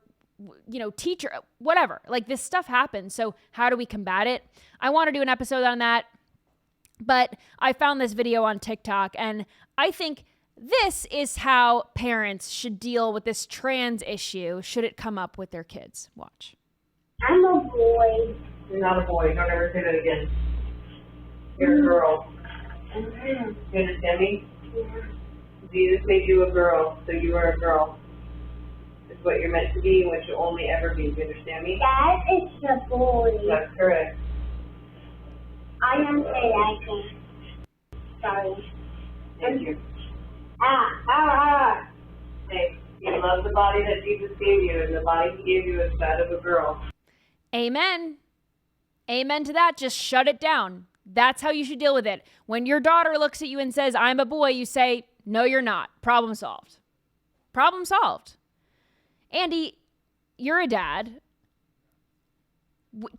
teacher, whatever. Like, this stuff happens. So how do we combat it? I want to do an episode on that. But I found this video on TikTok, and I think this is how parents should deal with this trans issue should it come up with their kids. Watch. I'm a boy. You're not a boy. Don't ever say that again. You're a girl. You understand me? Yeah. Jesus made you a girl, so you are a girl. It's what you're meant to be and what you'll only ever be. You understand me? Dad, it's a boy. That's correct. I am saying sorry. Thank you. Ah. Hey, you love the body that Jesus gave you, and the body he gave you is that of a girl. Amen. Amen to that. Just shut it down. That's how you should deal with it. When your daughter looks at you and says, I'm a boy, you say, no, you're not. Problem solved. Problem solved. Andy, you're a dad.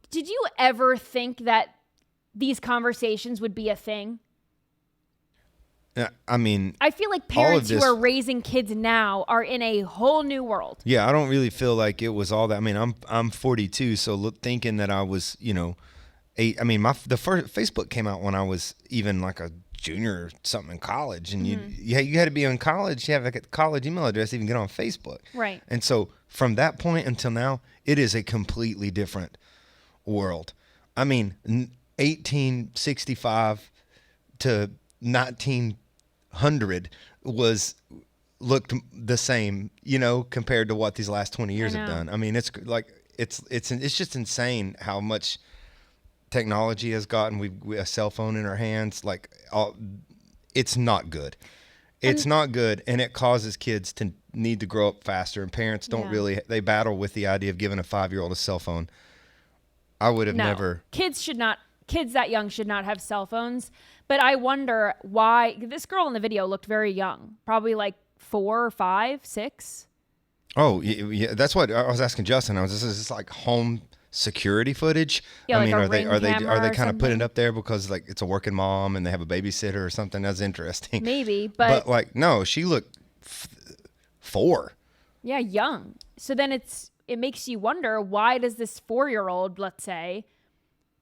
Did you ever think that these conversations would be a thing? I mean, I feel like parents who are raising kids now are in a whole new world. Yeah, I don't really feel like it was all that. I mean, I'm 42, so thinking that I was, 8. I mean, the first Facebook came out when I was even like a junior or something in college, and you had to be in college. You have like a college email address to even get on Facebook. Right. And so from that point until now, it is a completely different world. I mean, 1865 to 1900 looked the same, compared to what these last 20 years have done. I mean, it's just insane how much technology has gotten. We a cell phone in our hands, it's not good. It's not good, and it causes kids to need to grow up faster, and parents they battle with the idea of giving a 5-year-old a cell phone. I would have never. Kids that young should not have cell phones. But I wonder why this girl in the video looked very young, probably like 4 or 5, 6. Oh, yeah, that's what I was asking Justin. Is this like home security footage? Yeah, I mean, like are they kind of putting something? it up there because like it's a working mom and they have a babysitter or something? That's interesting. Maybe, but like no, she looked 4. Yeah, young. So then it makes you wonder, why does this 4-year-old, let's say,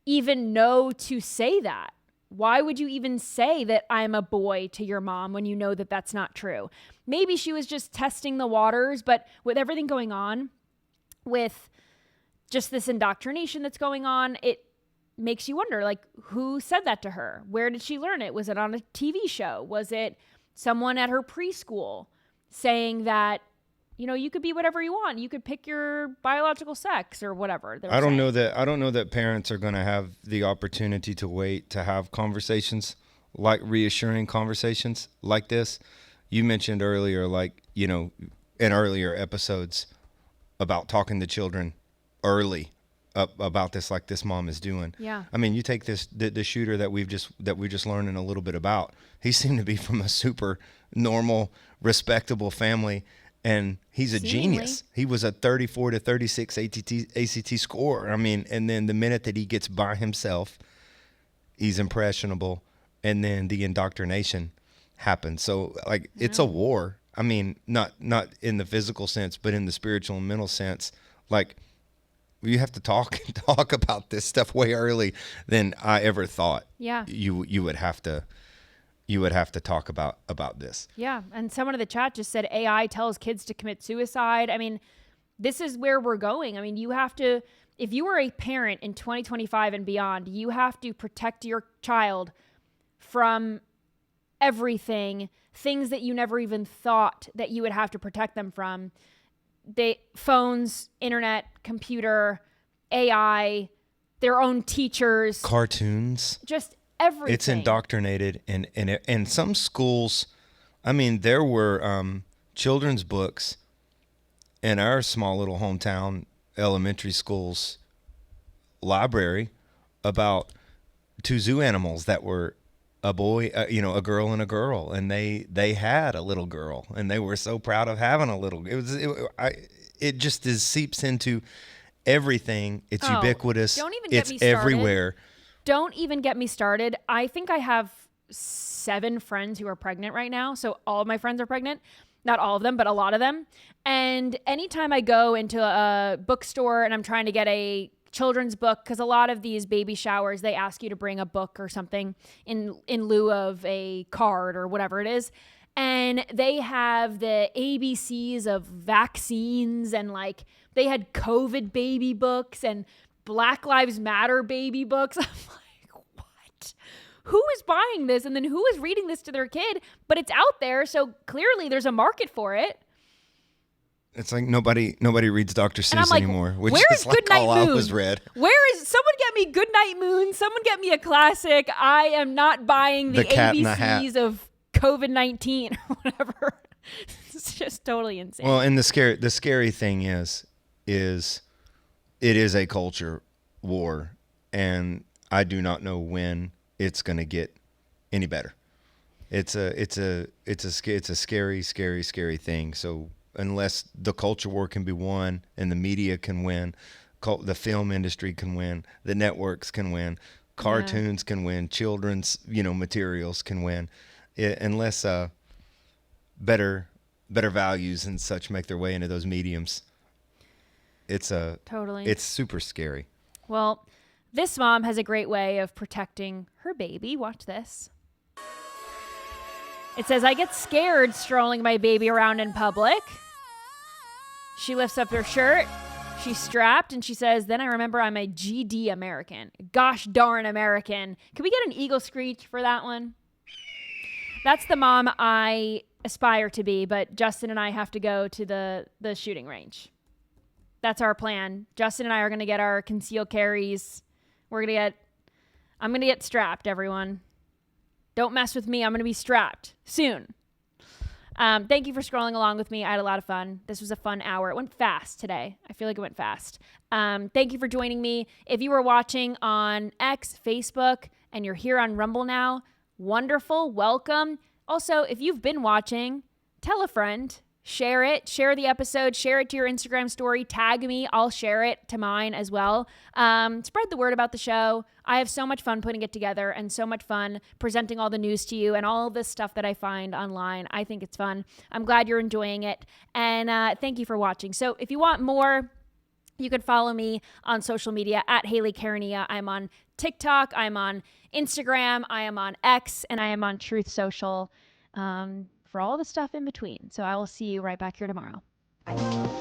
even know to say that? Why would you even say that I'm a boy to your mom when you know that that's not true? Maybe she was just testing the waters, but with everything going on, with just this indoctrination that's going on, it makes you wonder, like, who said that to her? Where did she learn it? Was it on a TV show? Was it someone at her preschool saying that, you could be whatever you want. You could pick your biological sex or whatever. I don't know that parents are going to have the opportunity to wait to have conversations, like reassuring conversations like this. You mentioned earlier, in earlier episodes about talking to children early about this, like this mom is doing. Yeah. I mean, you take the shooter that we're just learning a little bit about. He seemed to be from a super normal, respectable family. And he's a genius. He was a 34 to 36 ACT scorer. I mean, and then the minute that he gets by himself, he's impressionable. And then the indoctrination happens. So, it's a war. I mean, not in the physical sense, but in the spiritual and mental sense. Like, you have to talk about this stuff way early than I ever thought. Yeah. You would have to talk about this. Yeah. And someone in the chat just said AI tells kids to commit suicide. I mean, this is where we're going. I mean, if you are a parent in 2025 and beyond, you have to protect your child from everything, things that you never even thought that you would have to protect them from. Phones, internet, computer, AI, their own teachers. Cartoons. Just everything. It's indoctrinated, and some schools, I mean, there were children's books in our small little hometown elementary school's library about 2 zoo animals that were a boy, a girl and a girl, and they had a little girl, and they were so proud of having a little. It just seeps into everything. It's ubiquitous. Don't even get it's me started. Everywhere. Don't even get me started. I think I have 7 friends who are pregnant right now. So all of my friends are pregnant. Not all of them, but a lot of them. And anytime I go into a bookstore and I'm trying to get a children's book, because a lot of these baby showers, they ask you to bring a book or something in lieu of a card or whatever it is. And they have the ABCs of vaccines, and they had COVID baby books and Black Lives Matter baby books. I'm like, what? Who is buying this? And then who is reading this to their kid? But it's out there, so clearly there's a market for it. It's like nobody reads Dr. Seuss anymore, which where is like all I was read. Someone get me Goodnight Moon? Someone get me a classic. I am not buying the ABCs of COVID-19 or whatever. It's just totally insane. Well, and the scary thing is it is a culture war, and I do not know when it's going to get any better. It's a scary, scary, scary thing. So unless the culture war can be won and the media can win, the film industry can win, the networks can win, cartoons can win, children's materials can win, unless better values and such make their way into those mediums. It's super scary. Well, this mom has a great way of protecting her baby. Watch this. It says, I get scared strolling my baby around in public. She lifts up her shirt. She's strapped, and she says, then I remember I'm a GD American. Gosh darn American. Can we get an eagle screech for that one? That's the mom I aspire to be, but Justin and I have to go to the shooting range. That's our plan. Justin and I are going to get our concealed carries. I'm going to get strapped, everyone. Don't mess with me. I'm going to be strapped soon. Thank you for scrolling along with me. I had a lot of fun. This was a fun hour. It went fast today. I feel like it went fast. Thank you for joining me. If you were watching on X, Facebook, and you're here on Rumble now, wonderful. Welcome. Also, if you've been watching, tell a friend. Share it. Share the episode. Share it to your Instagram story. Tag me. I'll share it to mine as well. Spread the word about the show. I have so much fun putting it together and so much fun presenting all the news to you and all this stuff that I find online. I think it's fun. I'm glad you're enjoying it. And thank you for watching. So if you want more, you can follow me on social media at Haley Carania. I'm on TikTok. I'm on Instagram. I am on X. And I am on Truth Social. For all the stuff in between. So I will see you right back here tomorrow. Bye.